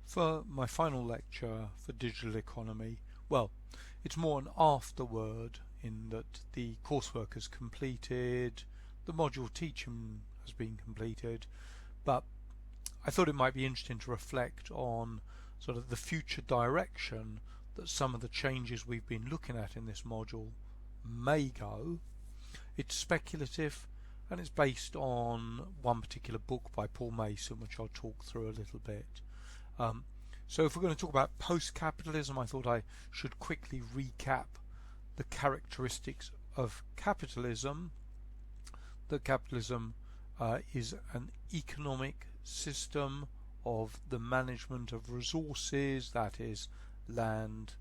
For my final lecture for digital economy, well, it's more an afterword in that the coursework is completed, the module teaching has been completed, but I thought it might be interesting to reflect on sort of the future direction that some of the changes we've been looking at in this module may go. It's speculative and it's based on one particular book by Paul Mason, which I'll talk through a little bit. So if we're going to talk about post-capitalism, I thought I should quickly recap the characteristics of capitalism. That capitalism is an economic system of the management of resources, that is land,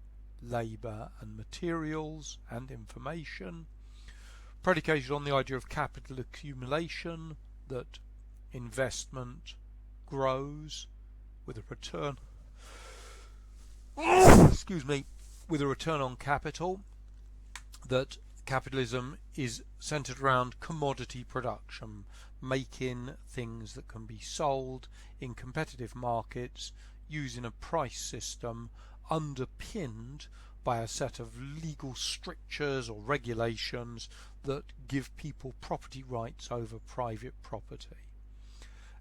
labour and materials and information, predicated on the idea of capital accumulation, that investment grows with a return with a return on capital, that capitalism is centered around commodity production, making things that can be sold in competitive markets using a price system underpinned by a set of legal strictures or regulations that give people property rights over private property,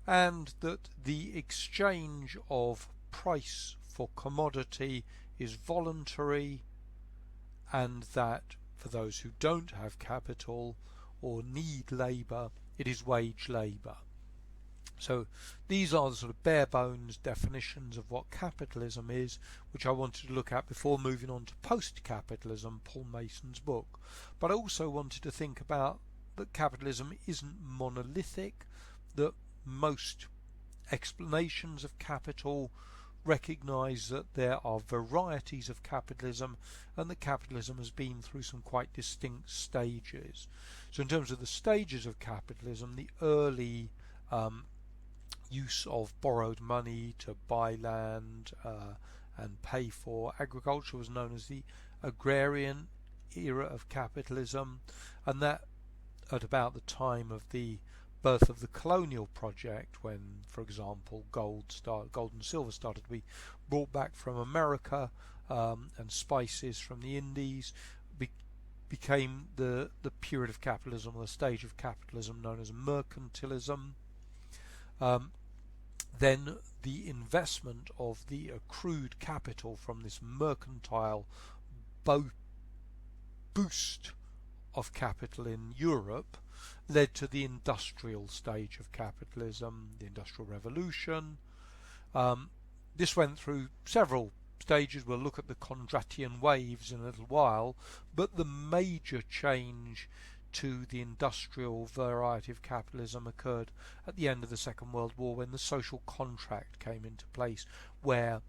and that the exchange of price for commodity is voluntary, and that for those who don't have capital or need labour, it is wage labour. So these are the sort of bare bones definitions of what capitalism is, which I wanted to look at before moving on to Postcapitalism, Paul Mason's book. But I also wanted to think about that capitalism isn't monolithic, that most explanations of capital recognise that there are varieties of capitalism and that capitalism has been through some quite distinct stages. So in terms of the stages of capitalism, the early use of borrowed money to buy land and pay for agriculture was known as the agrarian era of capitalism, and that at about the time of the birth of the colonial project, when, for example, gold and silver started to be brought back from America and spices from the Indies, became the period of capitalism, or the stage of capitalism known as mercantilism. Then the investment of the accrued capital from this mercantile boost of capital in Europe led to the industrial stage of capitalism, the Industrial Revolution. This went through several stages. We'll look at the Kondratian waves in a little while, but the major change to the industrial variety of capitalism occurred at the end of the Second World War, when the social contract came into place, where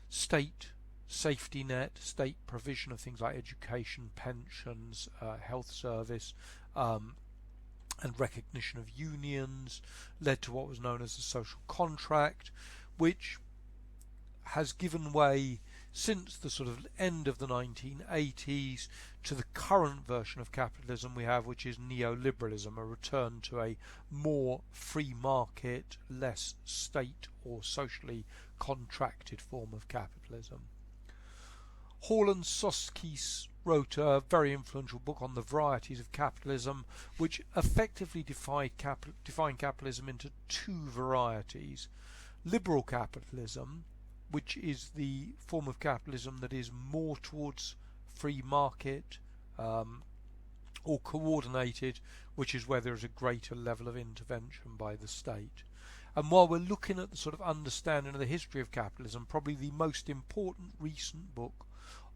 state safety net, state provision of things like education, pensions, health service, and recognition of unions led to what was known as the social contract, which has given way since the sort of end of the 1980s to the current version of capitalism we have, which is neoliberalism, a return to a more free market, less state or socially contracted form of capitalism. Hall and Soskice wrote a very influential book on the varieties of capitalism, which effectively defined capitalism into two varieties. Liberal capitalism, which is the form of capitalism that is more towards free market or coordinated, which is where there is a greater level of intervention by the state. And while we're looking at the sort of understanding of the history of capitalism, probably the most important recent book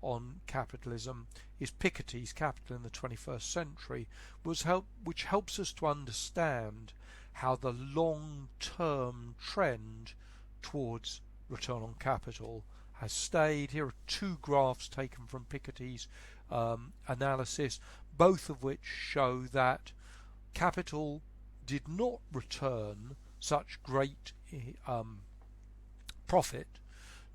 on capitalism is Piketty's Capital in the 21st Century, which helps us to understand how the long-term trend towards return on capital has stayed. Here are two graphs taken from Piketty's analysis, both of which show that capital did not return such great profit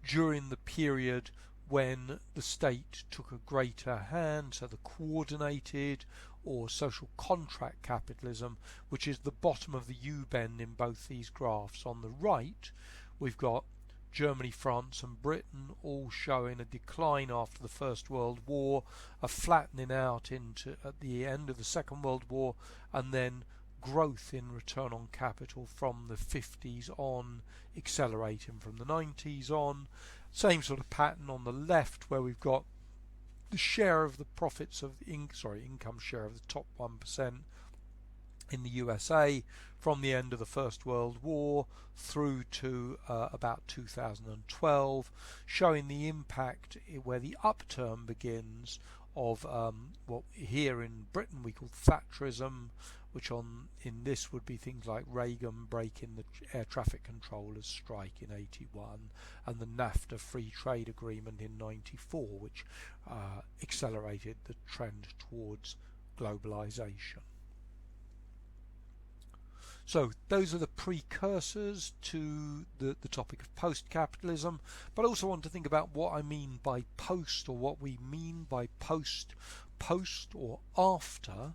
during the period when the state took a greater hand, so the coordinated or social contract capitalism, which is the bottom of the U-bend in both these graphs. On the right, we've got Germany, France and Britain all showing a decline after the First World War, a flattening out into at the end of the Second World War, and then growth in return on capital from the 50s on, accelerating from the 90s on. Same sort of pattern on the left, where we've got the share of the profits of income share of the top 1% in the USA from the end of the First World War through to about 2012, showing the impact where the upturn begins of what here in Britain we call Thatcherism, which in this would be things like Reagan breaking the air traffic controllers strike in 81 and the NAFTA free trade agreement in 94, which accelerated the trend towards globalization. So those are the precursors to the topic of post-capitalism, but I also want to think about what I mean by post, or what we mean by post. Post or after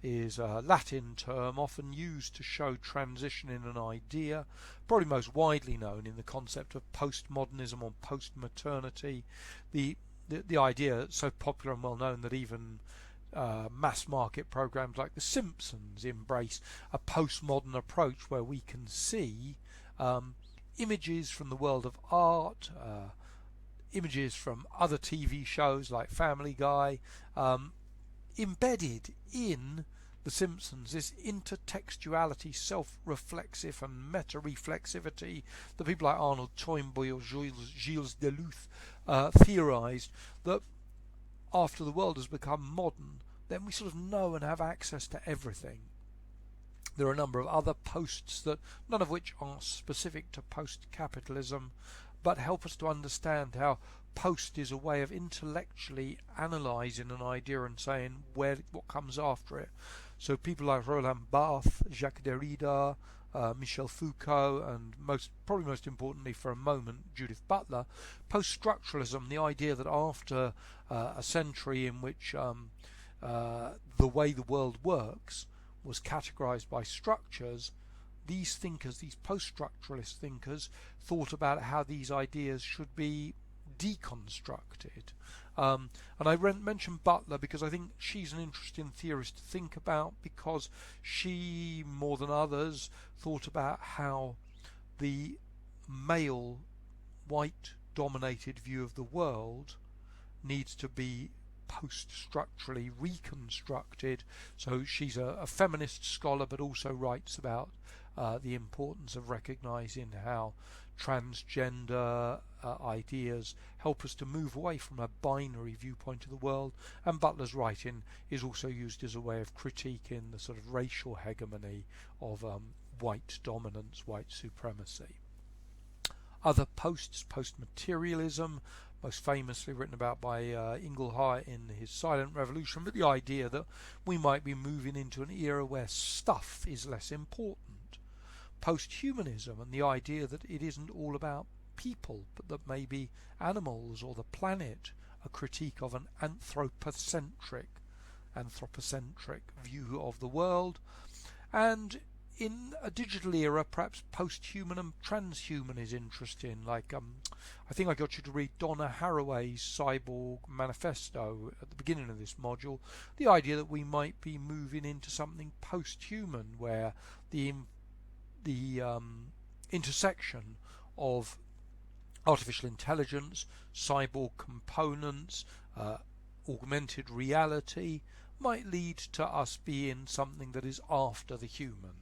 is a Latin term often used to show transition in an idea, probably most widely known in the concept of postmodernism or post-modernity. The idea so popular and well known that even mass market programs like The Simpsons embrace a postmodern approach where we can see images from the world of art, images from other TV shows like Family Guy, embedded in The Simpsons, this intertextuality, self-reflexive and meta-reflexivity that people like Arnold Toynbee or Gilles Deleuze theorized, that after the world has become modern, then we sort of know and have access to everything. There are a number of other posts, that none of which are specific to post-capitalism, but help us to understand how post is a way of intellectually analysing an idea and saying what comes after it. So people like Roland Barthes, Jacques Derrida, Michel Foucault, and probably most importantly for a moment, Judith Butler, post-structuralism, the idea that after a century in which the way the world works was categorized by structures, these thinkers, these post-structuralist thinkers, thought about how these ideas should be deconstructed. And I mentioned Butler because I think she's an interesting theorist to think about, because she, more than others, thought about how the male, white-dominated view of the world needs to be post-structurally reconstructed. So she's a feminist scholar, but also writes about the importance of recognizing how transgender ideas help us to move away from a binary viewpoint of the world, and Butler's writing is also used as a way of critiquing the sort of racial hegemony of white dominance, white supremacy. Other posts, post-materialism, most famously written about by Inglehart in his Silent Revolution, but the idea that we might be moving into an era where stuff is less important. Post-humanism and the idea that it isn't all about people, but that maybe animals or the planet, a critique of an anthropocentric view of the world. And in a digital era, perhaps post-human and transhuman is interesting. Like I think I got you to read Donna Haraway's Cyborg Manifesto at the beginning of this module, the idea that we might be moving into something post-human where the intersection of artificial intelligence, cyborg components, augmented reality might lead to us being something that is after the human.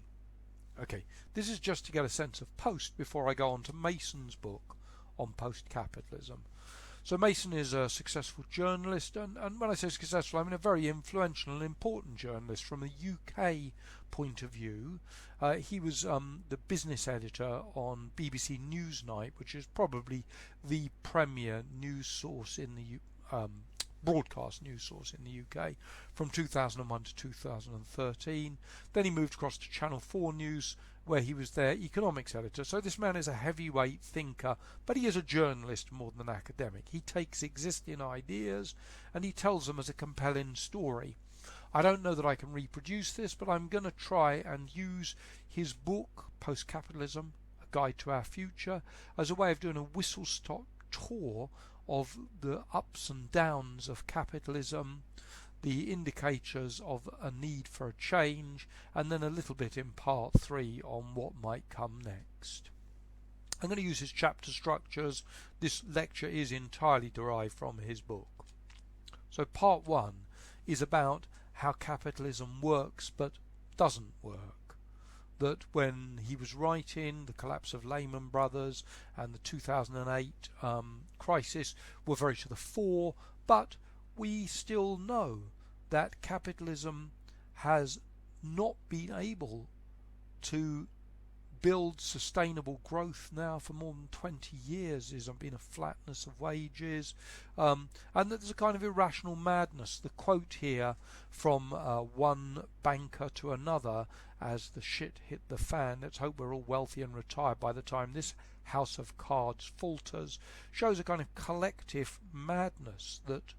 Okay, this is just to get a sense of post before I go on to Mason's book on post-capitalism. So Mason is a successful journalist, and when I say successful, I mean a very influential and important journalist from a UK point of view. He was the business editor on BBC Newsnight, which is probably the premier news source in the broadcast news source in the UK from 2001 to 2013. Then he moved across to Channel 4 News, where he was their economics editor. So this man is a heavyweight thinker, but he is a journalist more than an academic. He takes existing ideas and he tells them as a compelling story. I don't know that I can reproduce this, but I'm going to try and use his book, Postcapitalism, A Guide to Our Future, as a way of doing a whistle-stop tour of the ups and downs of capitalism, the indicators of a need for a change, and then a little bit in part 3 on what might come next. I'm going to use his chapter structures. This lecture is entirely derived from his book. So part 1 is about how capitalism works but doesn't work. That when he was writing, the collapse of Lehman Brothers and the 2008 crisis were very to the fore, but we still know that capitalism has not been able to build sustainable growth now for more than 20 years. There's been a flatness of wages, and that there's a kind of irrational madness. The quote here from one banker to another as the shit hit the fan, let's hope we're all wealthy and retired by the time this house of cards falters, shows a kind of collective madness that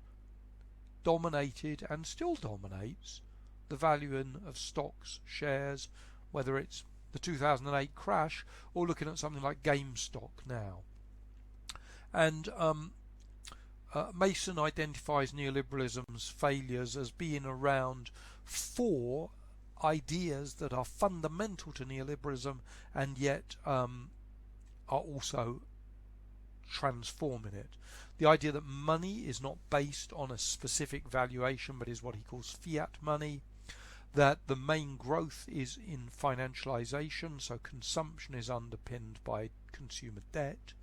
dominated and still dominates the valuing of stocks, shares, whether it's the 2008 crash or looking at something like GameStop now. And Mason identifies neoliberalism's failures as being around 4 ideas that are fundamental to neoliberalism and yet are also transforming it. The idea that money is not based on a specific valuation but is what he calls fiat money, that the main growth is in financialization, so consumption is underpinned by consumer debt,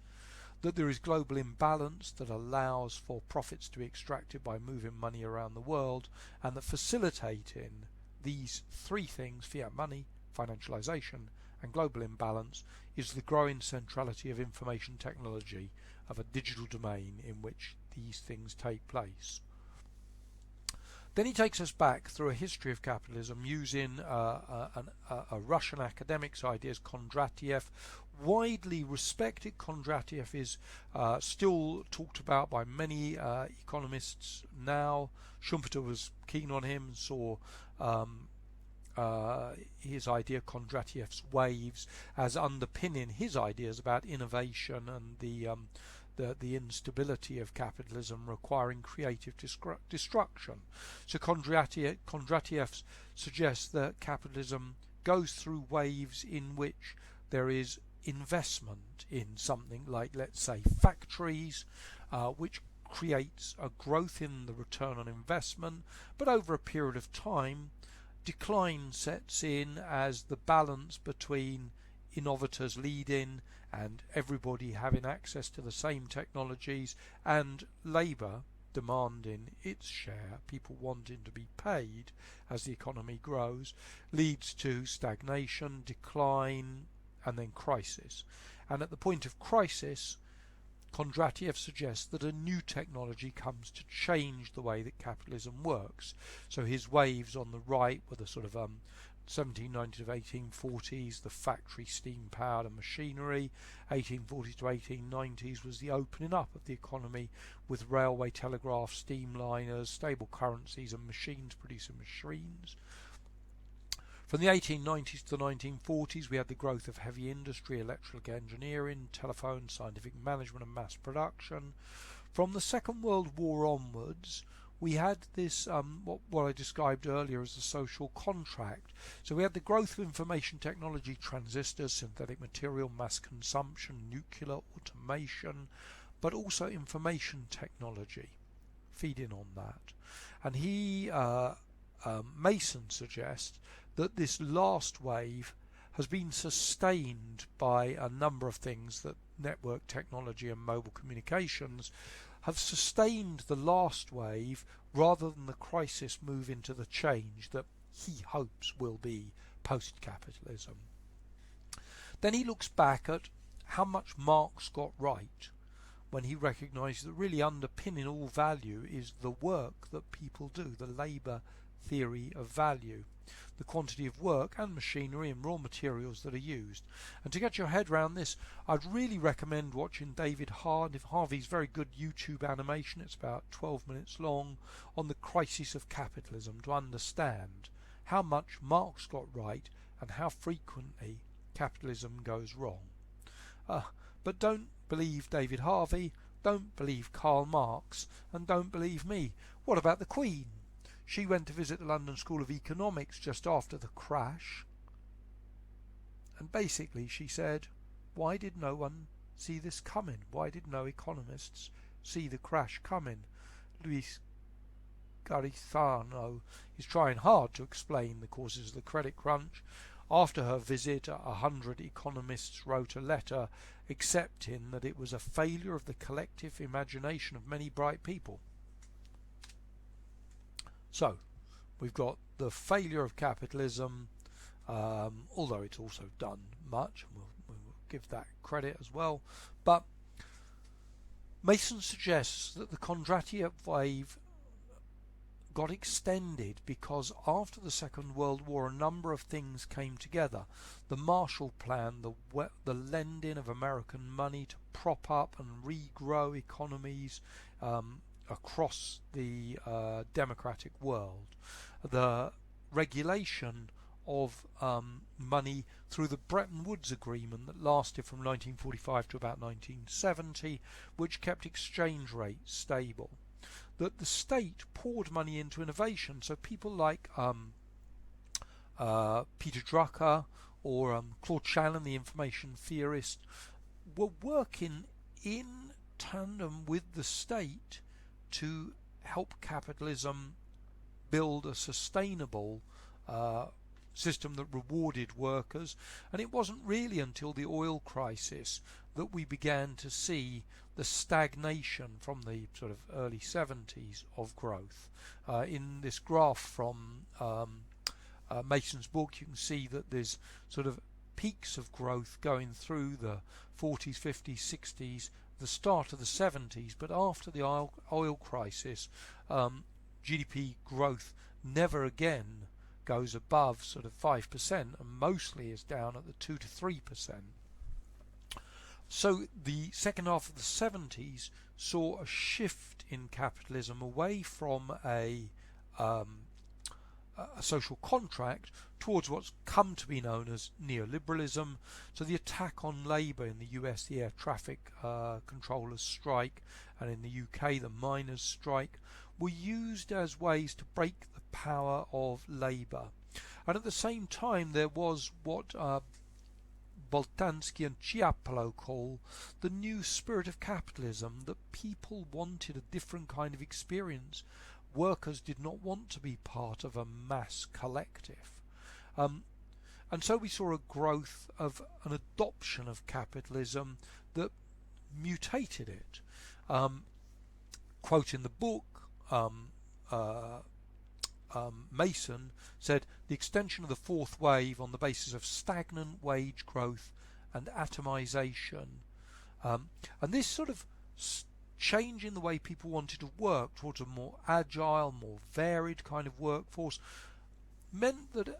that there is global imbalance that allows for profits to be extracted by moving money around the world, and that facilitating these 3 things, fiat money, financialization and global imbalance, is the growing centrality of information technology, of a digital domain in which these things take place. Then he takes us back through a history of capitalism using a Russian academic's ideas, Kondratiev, widely respected. Kondratiev is still talked about by many economists now. Schumpeter was keen on him and saw his idea, Kondratiev's waves, as underpinning his ideas about innovation and the instability of capitalism requiring creative destruction. So Kondratiev suggests that capitalism goes through waves in which there is investment in something like, let's say, factories, which creates a growth in the return on investment, but over a period of time decline sets in as the balance between innovators leading and everybody having access to the same technologies and labour demanding its share, people wanting to be paid as the economy grows, leads to stagnation, decline and then crisis. And at the point of crisis, Kondratiev suggests that a new technology comes to change the way that capitalism works. So his waves on the right were the sort of 1790s to 1840s, the factory steam-powered and machinery. 1840s to 1890s was the opening up of the economy with railway, telegraph, steamliners, stable currencies and machines producing machines. From the 1890s to the 1940s we had the growth of heavy industry, electrical engineering, telephone, scientific management and mass production. From the Second World War onwards we had this, what I described earlier as the social contract. So we had the growth of information technology, transistors, synthetic material, mass consumption, nuclear automation, but also information technology feeding on that. And he, Mason, suggests that this last wave has been sustained by a number of things, that network technology and mobile communications have sustained the last wave rather than the crisis move into the change that he hopes will be post-capitalism. Then he looks back at how much Marx got right when he recognised that really underpinning all value is the work that people do, the labour theory of value, the quantity of work and machinery and raw materials that are used. And to get your head around this, I'd really recommend watching David Harvey's very good YouTube animation. It's about 12 minutes long, on the crisis of capitalism, to understand how much Marx got right and how frequently capitalism goes wrong. But don't believe David Harvey, don't believe Karl Marx, and don't believe me. What about the Queen? She went to visit the London School of Economics just after the crash, and basically she said, why did no one see this coming? Why did no economists see the crash coming? Luis Garitano is trying hard to explain the causes of the credit crunch. After her visit, 100 economists wrote a letter accepting that it was a failure of the collective imagination of many bright people. So, we've got the failure of capitalism, although it's also done much, and we'll give that credit as well. But Mason suggests that the Kondratiev wave got extended because after the Second World War a number of things came together. The Marshall Plan, the lending of American money to prop up and regrow economies across the democratic world, the regulation of money through the Bretton Woods Agreement that lasted from 1945 to about 1970, which kept exchange rates stable. That the state poured money into innovation, so people like Peter Drucker or Claude Shannon, the information theorist, were working in tandem with the state to help capitalism build a sustainable system that rewarded workers. And it wasn't really until the oil crisis that we began to see the stagnation from the sort of early 70s of growth. In this graph from Mason's book, you can see that there's sort of peaks of growth going through the 40s, 50s, 60s, the start of the 70s, but after the oil crisis, GDP growth never again goes above sort of 5% and mostly is down at the 2 to 3%. So the second half of the 70s saw a shift in capitalism away from a social contract towards what's come to be known as neoliberalism. So the attack on labour in the US, the air traffic controllers strike, and in the UK the miners strike, were used as ways to break the power of labour. And at the same time there was what Boltanski and Chiapalo call the new spirit of capitalism, that people wanted a different kind of experience. Workers did not want to be part of a mass collective. And so we saw a growth of an adoption of capitalism that mutated it. Quote in the book, Mason said, the extension of the fourth wave on the basis of stagnant wage growth and atomization, and this sort of change in the way people wanted to work towards a more agile, more varied kind of workforce, meant that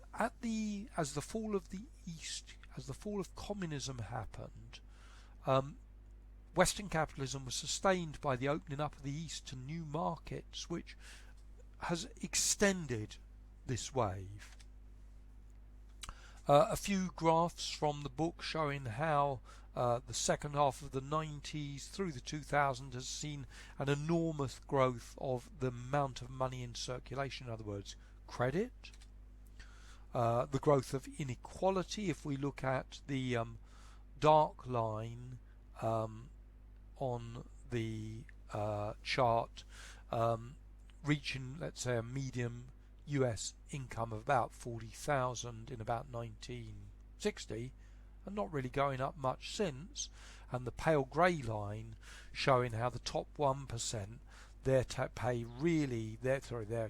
as the fall of the East, as the fall of communism happened, Western capitalism was sustained by the opening up of the East to new markets, which has extended this wave. A few graphs from the book showing how the second half of the 90s through the 2000s has seen an enormous growth of the amount of money in circulation, in other words, credit. The growth of inequality, if we look at the dark line on the chart, reaching, let's say, a medium US income of about 40,000 in about 1960, and not really going up much since, and the pale grey line showing how the top 1%, their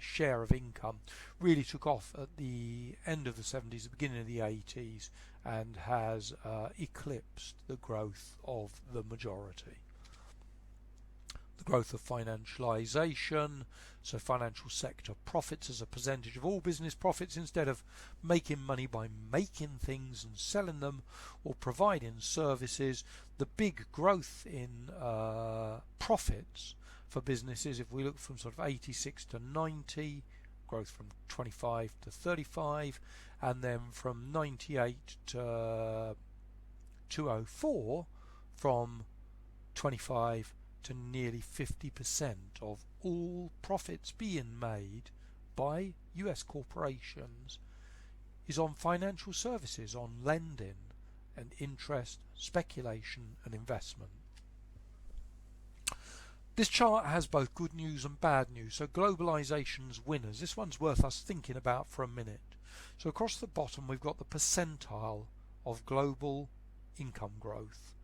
share of income really took off at the end of the 70s, the beginning of the 80s, and has eclipsed the growth of the majority. The growth of financialization, so financial sector profits as a percentage of all business profits, instead of making money by making things and selling them or providing services, the big growth in profits for businesses, if we look from sort of 86 to 90, growth from 25 to 35, and then from 98 to 204, from 25 to nearly 50% of all profits being made by US corporations is on financial services, on lending and interest, speculation and investment. This chart has both good news and bad news. So globalization's winners. This one's worth us thinking about for a minute. So across the bottom we've got the percentile of global income growth.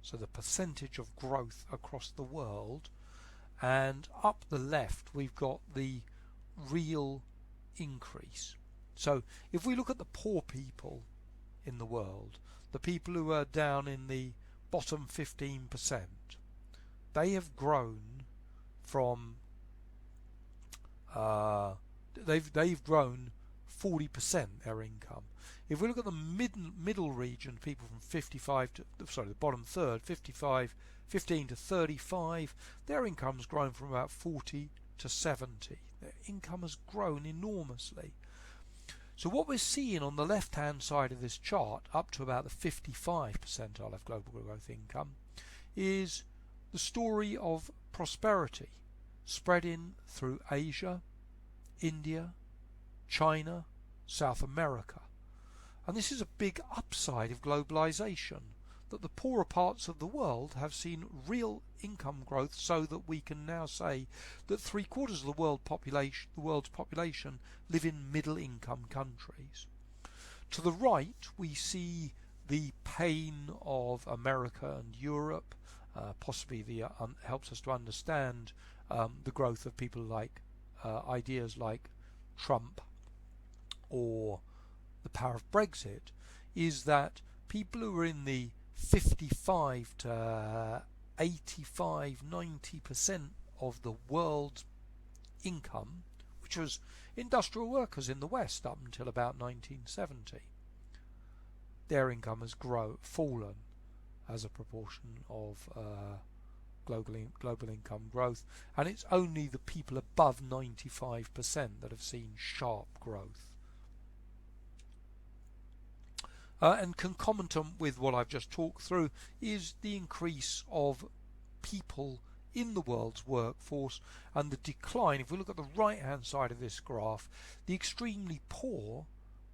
So the percentage of growth across the world. And up the left we've got the real increase. So if we look at the poor people in the world, the people who are down in the bottom 15%, they have grown from they've grown 40% their income. If we look at the middle region, people from 55 to the bottom third, 15 to 35, their income's grown from about 40 to 70. Their income has grown enormously. So what we're seeing on the left hand side of this chart, up to about the 55 percentile of global growth income, is the story of prosperity spreading through Asia, India, China, South America. And this is a big upside of globalization, that the poorer parts of the world have seen real income growth, so that we can now say that 3/4 of the world's population live in middle income countries. To the right we see the pain of America and Europe. Possibly helps us to understand the growth of people like ideas like Trump or the power of Brexit, is that people who are in the 55 to 85, 90% of the world's income, which was industrial workers in the West up until about 1970, their income has fallen as a proportion of global income growth, and it's only the people above 95% that have seen sharp growth. And concomitant with what I've just talked through is the increase of people in the world's workforce and the decline. If we look at the right hand side of this graph, the extremely poor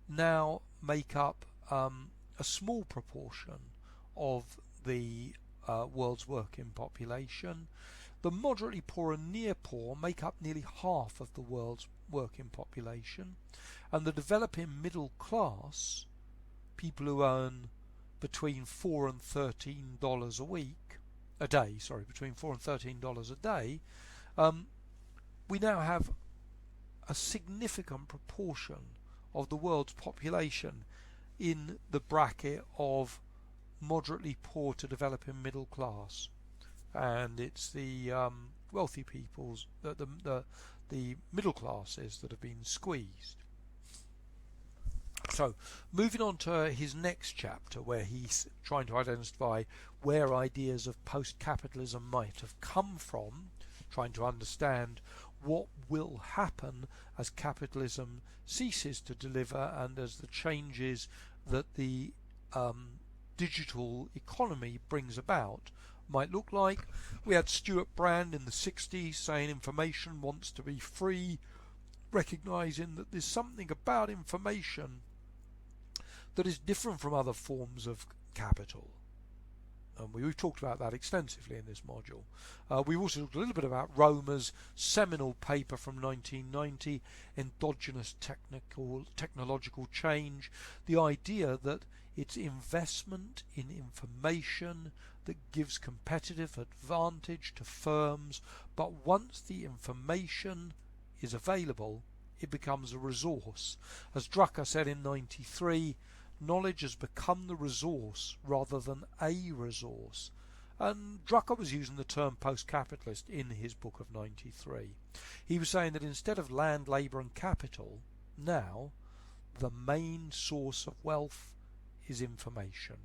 now make up a small proportion of the world's working population. The moderately poor and near poor make up nearly half of the world's working population, and the developing middle class, people who earn between $4 and $13 a day, between $4 and $13 a day, we now have a significant proportion of the world's population in the bracket of moderately poor to developing middle class, and it's the wealthy peoples, the middle classes, that have been squeezed. So moving on to his next chapter, where he's trying to identify where ideas of post-capitalism might have come from, trying to understand what will happen as capitalism ceases to deliver and as the changes that the digital economy brings about might look like. We had Stuart Brand in the 60s saying information wants to be free, recognizing that there's something about information that is different from other forms of capital. And we've talked about that extensively in this module. We've also talked a little bit about Romer's seminal paper from 1990, Endogenous Technological Change, the idea that it's investment in information that gives competitive advantage to firms, but once the information is available, it becomes a resource. As Drucker said in 93, knowledge has become the resource rather than a resource. And Drucker was using the term post-capitalist in his book of 93. He was saying that instead of land, labour and capital, now the main source of wealth is information.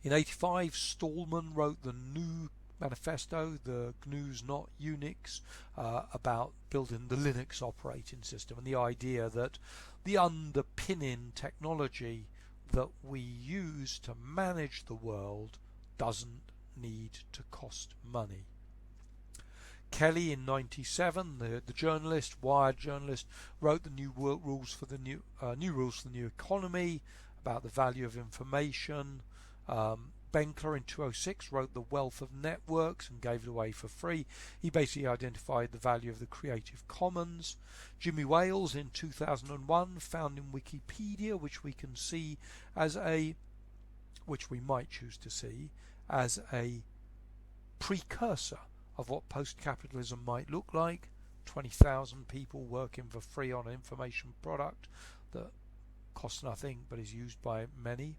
In 85, Stallman wrote the GNU Manifesto, the GNU's not Unix, about building the Linux operating system, and the idea that the underpinning technology that we use to manage the world doesn't need to cost money. Kelly in '97, the journalist, Wired journalist, wrote the new rules for the new economy about the value of information. Benkler in 2006 wrote The Wealth of Networks and gave it away for free. He basically identified the value of the Creative Commons. Jimmy Wales in 2001 founding Wikipedia, which we can see as which we might choose to see as a precursor of what post-capitalism might look like. 20,000 people working for free on an information product that costs nothing but is used by many.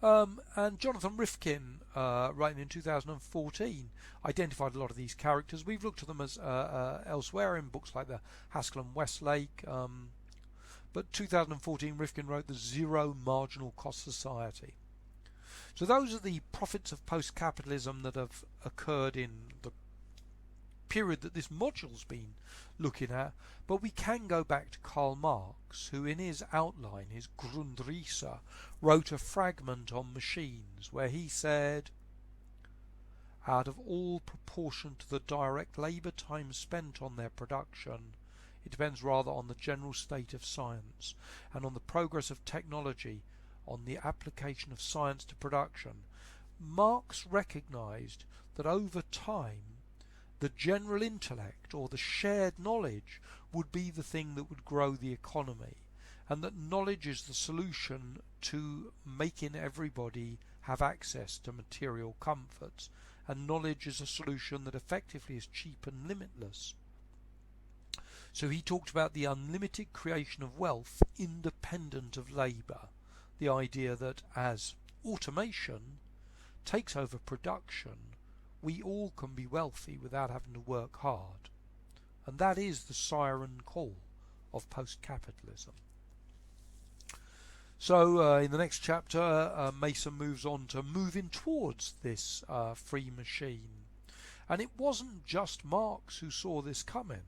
And Jonathan Rifkin, writing in 2014, identified a lot of these characters. We've looked at them as elsewhere in books like the Haskell and Westlake, but 2014 Rifkin wrote The Zero Marginal Cost Society. So those are the profits of post-capitalism that have occurred in the period that this module's been looking at, but we can go back to Karl Marx, who in his outline, his Grundrisse, wrote a fragment on machines where he said, out of all proportion to the direct labour time spent on their production, it depends rather on the general state of science and on the progress of technology, on the application of science to production. Marx recognized that over time the general intellect or the shared knowledge would be the thing that would grow the economy, and that knowledge is the solution to making everybody have access to material comforts, and knowledge is a solution that effectively is cheap and limitless. So he talked about the unlimited creation of wealth independent of labour, the idea that as automation takes over production, we all can be wealthy without having to work hard. And that is the siren call of post-capitalism. So in the next chapter, Mason moves on to moving towards this free machine. And it wasn't just Marx who saw this coming.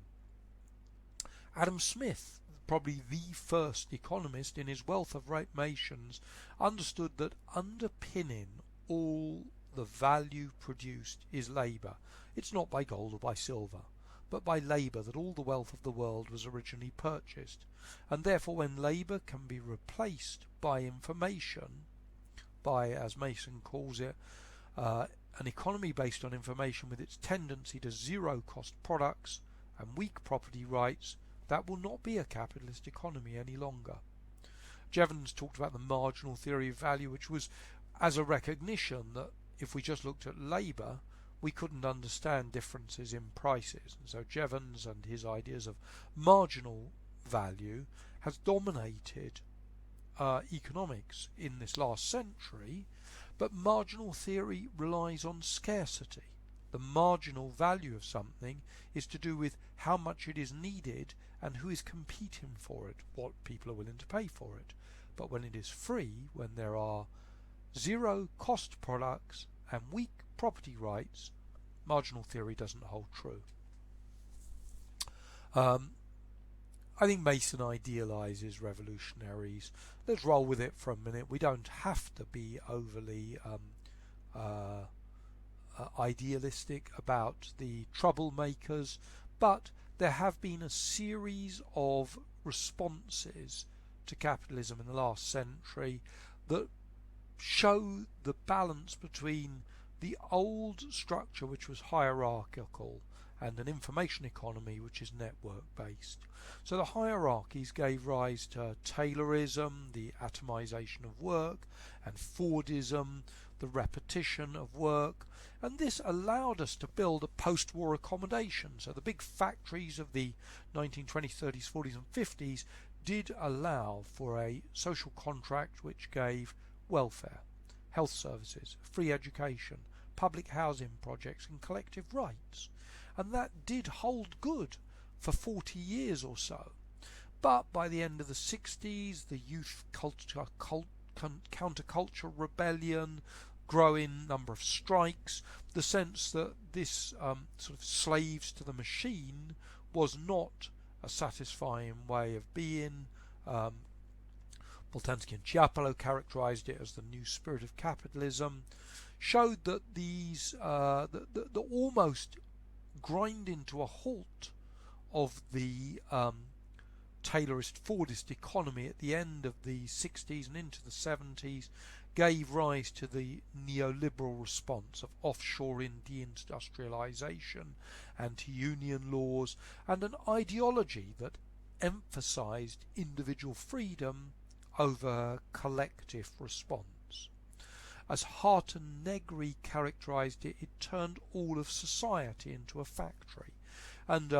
Adam Smith, probably the first economist in his Wealth of Nations, understood that underpinning all the value produced is labour. It's not by gold or by silver, but by labour that all the wealth of the world was originally purchased. And therefore when labour can be replaced by information, by, as Mason calls it, an economy based on information with its tendency to zero-cost products and weak property rights, that will not be a capitalist economy any longer. Jevons talked about the marginal theory of value, which was as a recognition that if we just looked at labour, we couldn't understand differences in prices. And so Jevons and his ideas of marginal value has dominated economics in this last century, but marginal theory relies on scarcity. The marginal value of something is to do with how much it is needed and who is competing for it, what people are willing to pay for it. But when it is free, when there are zero cost products and weak property rights, marginal theory doesn't hold true. I think Mason idealizes revolutionaries. Let's roll with it for a minute. We don't have to be overly idealistic about the troublemakers, but there have been a series of responses to capitalism in the last century that show the balance between the old structure, which was hierarchical, and an information economy which is network based. So the hierarchies gave rise to Taylorism, the atomization of work, and Fordism, the repetition of work, and this allowed us to build a post-war accommodation. So the big factories of the 1920s, 30s, 40s and 50s did allow for a social contract which gave welfare, health services, free education, public housing projects and collective rights. And that did hold good for 40 years or so. But by the end of the 60s, the youth counterculture rebellion, growing number of strikes, the sense that this sort of slaves to the machine was not a satisfying way of being, Boltanski and Chiapello characterized it as the new spirit of capitalism, showed that these the almost grinding to a halt of the Taylorist Fordist economy at the end of the 60s and into the 70s gave rise to the neoliberal response of offshoring, deindustrialization, anti-union laws, and an ideology that emphasized individual freedom over collective response. As Hart and Negri characterized it, it turned all of society into a factory. And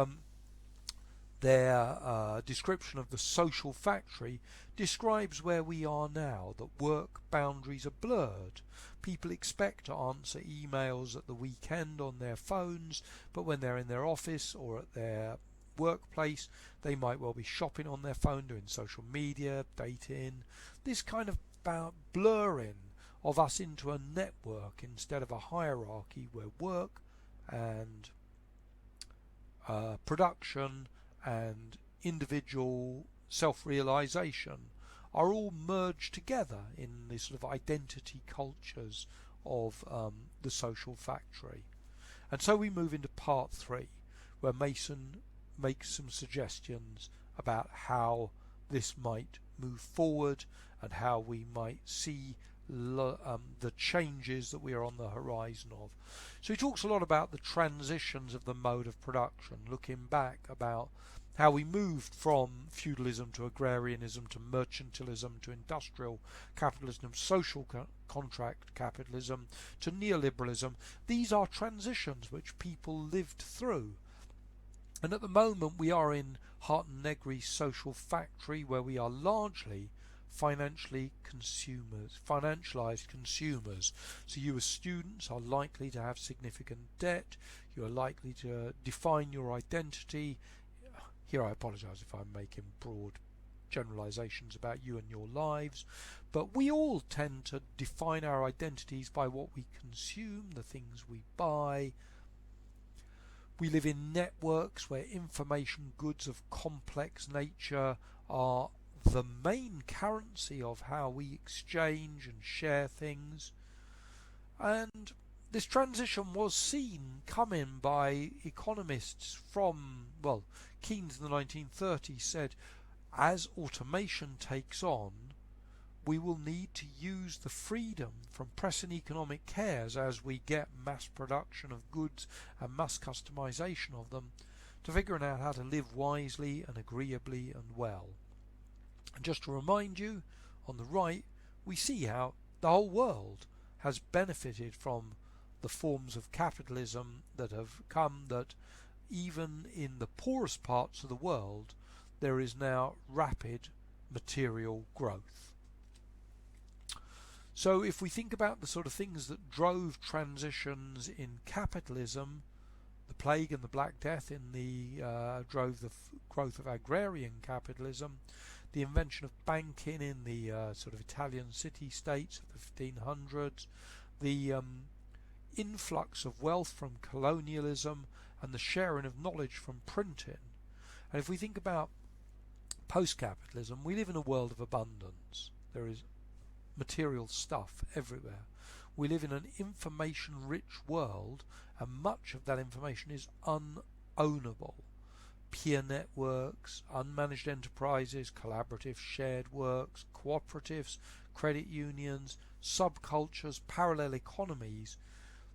their description of the social factory describes where we are now, that work boundaries are blurred. People expect to answer emails at the weekend on their phones, but when they're in their office or at their workplace, they might well be shopping on their phone, doing social media, dating. This kind of blurring of us into a network instead of a hierarchy where work and production and individual self-realization are all merged together in the sort of identity cultures of the social factory. And so we move into part 3, where Mason makes some suggestions about how this might move forward and how we might see the changes that we are on the horizon of. So he talks a lot about the transitions of the mode of production, looking back about how we moved from feudalism to agrarianism to mercantilism to industrial capitalism, social contract capitalism to neoliberalism. These are transitions which people lived through. And at the moment we are in Hart and Negri's social factory, where we are largely financialized consumers. So you as students are likely to have significant debt, you are likely to define your identity. Here I apologise if I'm making broad generalisations about you and your lives, but we all tend to define our identities by what we consume, the things we buy. We live in networks where information goods of complex nature are the main currency of how we exchange and share things. And this transition was seen coming by economists from, well, Keynes in the 1930s said, as automation takes on, we will need to use the freedom from pressing economic cares as we get mass production of goods and mass customization of them to figuring out how to live wisely and agreeably and well. And just to remind you, on the right we see how the whole world has benefited from the forms of capitalism that have come, that even in the poorest parts of the world there is now rapid material growth. So if we think about the sort of things that drove transitions in capitalism, the plague and the Black Death drove the growth of agrarian capitalism, the invention of banking in the sort of Italian city-states of the 1500s, the influx of wealth from colonialism and the sharing of knowledge from printing. And if we think about post-capitalism, we live in a world of abundance. There is material stuff everywhere. We live in an information-rich world, and much of that information is unownable. Peer networks, unmanaged enterprises, collaborative shared works, cooperatives, credit unions, subcultures, parallel economies.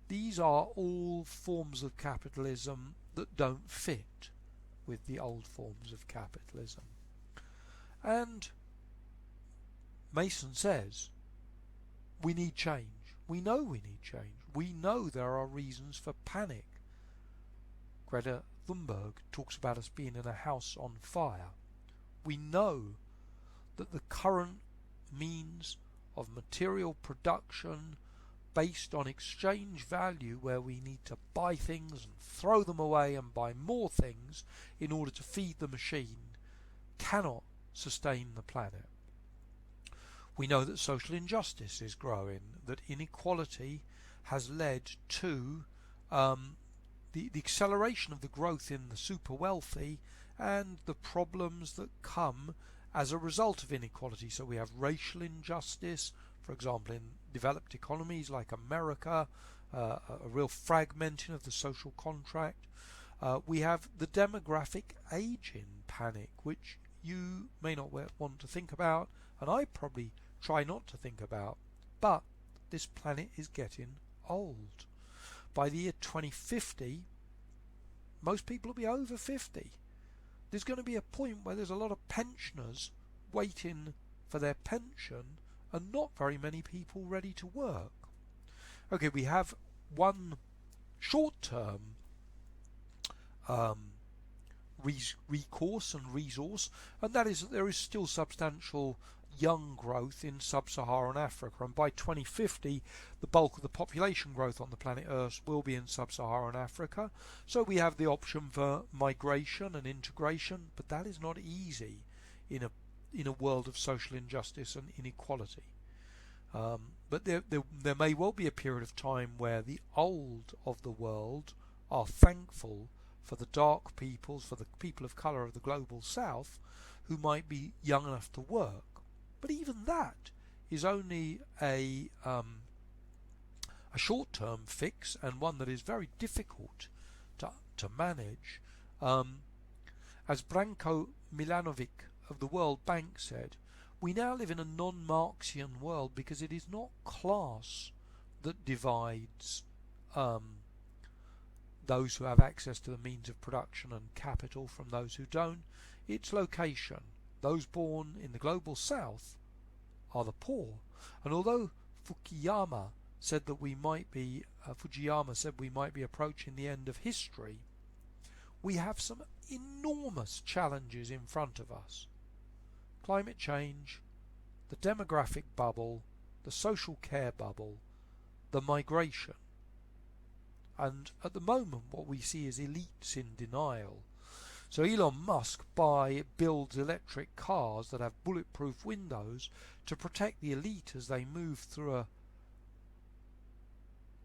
These are all forms of capitalism that don't fit with the old forms of capitalism. And Mason says we need change. We know we need change. We know there are reasons for panic. Greta Thunberg talks about us being in a house on fire. We know that the current means of material production based on exchange value, where we need to buy things and throw them away and buy more things in order to feed the machine, cannot sustain the planet. We know that social injustice is growing, that inequality has led to the acceleration of the growth in the super wealthy and the problems that come as a result of inequality. So we have racial injustice, for example, in developed economies like America, a real fragmenting of the social contract. We have the demographic aging panic, which you may not want to think about, and I probably try not to think about, but this planet is getting old. By the year 2050, most people will be over 50. There's going to be a point where there's a lot of pensioners waiting for their pension and not very many people ready to work. Okay, we have one short-term recourse and resource, and that is that there is still substantial young growth in sub-Saharan Africa, and by 2050 the bulk of the population growth on the planet Earth will be in sub-Saharan Africa. So we have the option for migration and integration, but that is not easy in a world of social injustice and inequality. But there may well be a period of time where the old of the world are thankful for the dark peoples, for the people of colour of the global south, who might be young enough to work. But even that is only a short-term fix, and one that is very difficult to manage. As Branko Milanovic of the World Bank said, we now live in a non-Marxian world because it is not class that divides those who have access to the means of production and capital from those who don't. It's location. Those born in the global south are the poor. And although Fukuyama said we might be approaching the end of history, we have some enormous challenges in front of us. Climate change, the demographic bubble, the social care bubble, the migration. And at the moment what we see is elites in denial. So Elon Musk builds electric cars that have bulletproof windows to protect the elite as they move through a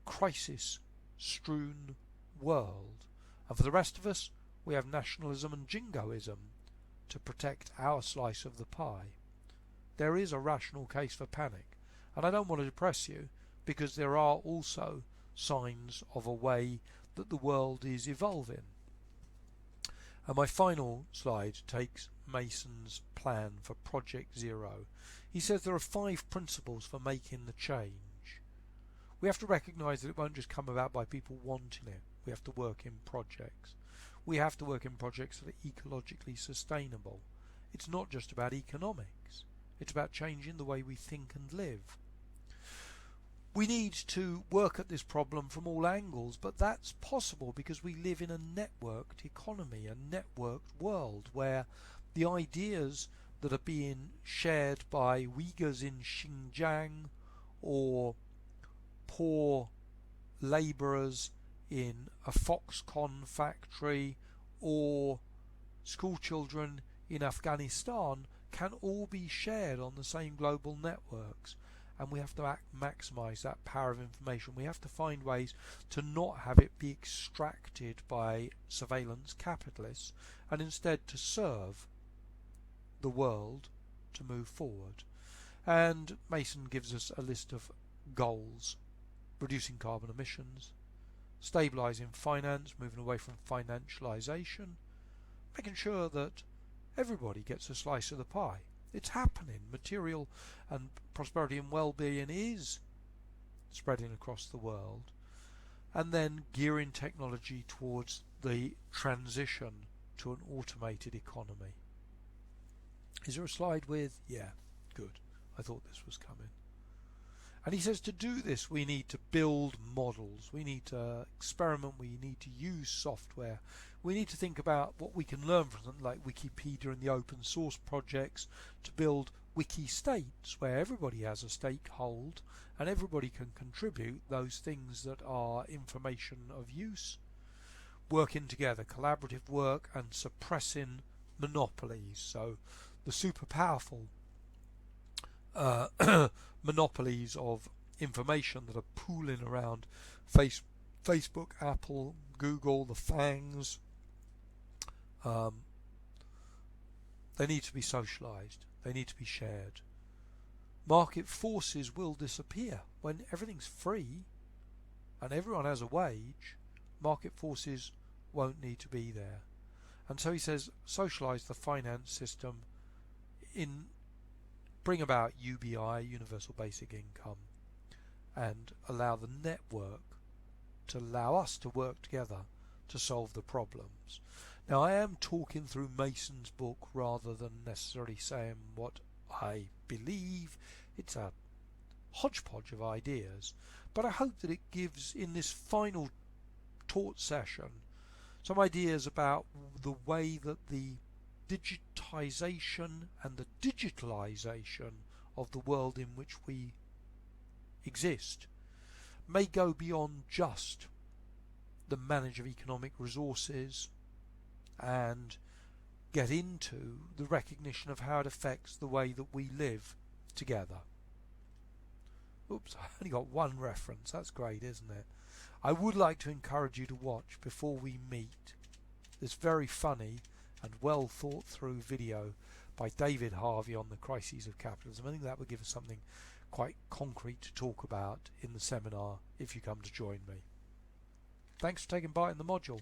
crisis-strewn world. And for the rest of us, we have nationalism and jingoism to protect our slice of the pie. There is a rational case for panic, and I don't want to depress you, because there are also signs of a way that the world is evolving. And my final slide takes Mason's plan for Project Zero. He says there are 5 principles for making the change. We have to recognise that it won't just come about by people wanting it. We have to work in projects. We have to work in projects that are ecologically sustainable. It's not just about economics. It's about changing the way we think and live. We need to work at this problem from all angles, but that's possible because we live in a networked economy, a networked world where the ideas that are being shared by Uyghurs in Xinjiang or poor labourers in a Foxconn factory or schoolchildren in Afghanistan can all be shared on the same global networks. And we have to maximise that power of information. We have to find ways to not have it be extracted by surveillance capitalists, and instead to serve the world to move forward. And Mason gives us a list of goals: reducing carbon emissions, stabilising finance, moving away from financialisation, making sure that everybody gets a slice of the pie. It's happening. Material and prosperity and well-being is spreading across the world. And then gearing technology towards the transition to an automated economy. Is there a slide with? Yeah, good. I thought this was coming. And he says to do this we need to build models, we need to experiment, we need to use software, we need to think about what we can learn from something like Wikipedia and the open source projects to build wiki states where everybody has a stakehold and everybody can contribute those things that are information of use. Working together, collaborative work, and suppressing monopolies. So the super powerful monopolies of information that are pooling around Facebook, Apple, Google, the FANGs, They need to be socialised. They need to be shared. Market forces will disappear. When everything's free and everyone has a wage, market forces won't need to be there. And so he says, socialise the finance system, bring about UBI, Universal Basic Income, and allow the network to allow us to work together to solve the problems. Now, I am talking through Mason's book rather than necessarily saying what I believe. It's a hodgepodge of ideas, but I hope that it gives, in this final taught session, some ideas about the way that the digitization and the digitalization of the world in which we exist may go beyond just the management of economic resources and get into the recognition of how it affects the way that we live together. Oops, I only got one reference. That's great, isn't it? I would like to encourage you to watch, before we meet, this very funny and well thought through video by David Harvey on the crises of capitalism. I think that would give us something quite concrete to talk about in the seminar if you come to join me. Thanks for taking part in the module.